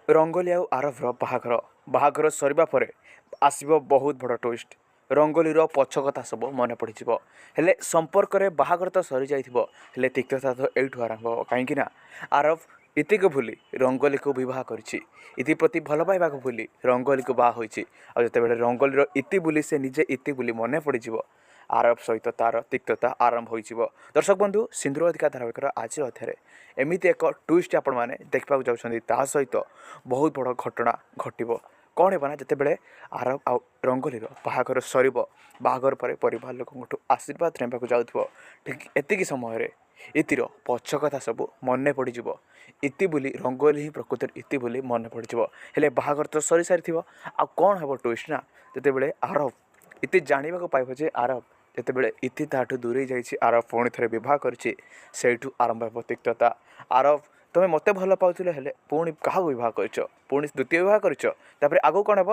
रंगोली आउ आरवर बाहाघर बाहाघर सरिबा परे आसिबो बहुत बड़ ट्विस्ट। रंगोलीर पछ कथा सब मन पड़िଯିବ। हेले संपर्क रे बाहाघर तो सरी जाइथिबो, हेले तिक्तता तो एठु आरंभ हो। काहेकि ना आरव इति को भूली रंगोली को विवाह करछि। इति प्रति भल पाइबा को भूली रंगोली को बाहा होइछि। आ जते बेले रंगोलीर इति बुली से निजे इति बुली मन पड़िଯିବ, आरव सहित तार तिक्तता आरंभ होइଯିବ। दर्शक बंधु, सिंदूर अधिकार धारावाहिकर आज अध्याय एमिति एक ट्विस्ट आपण मैंने देखा जाउछन्ती, ता सहित बहुत बड़ घटना घटिबो। कौन है ना जिते आरव आ रंगोलीर बाहाघर सर बाहाघर पर परिवार लोक आशीर्वाद नेबाक जाऊँ, ठीक एतिक समय इतिर पछ कथा सब मन पड़ज। इति बोली रंगोली ही प्रकृत इति बोली मन पड़ज। हेले बाहाघर तो सरी सारी आ कौन हम ट्विस्ट ना जिते आरव इति जानवा पाइब जे आरव जिते इति ताठू दूरे जाइए, आरव पुणी थे बहुत करठू आरंभ हो तिक्तता। आरव तुम्हें मत भल पाउल हेले पुणी क्या बहुत कर, पुणी द्वितीय बहुत कर, आगू कौन हे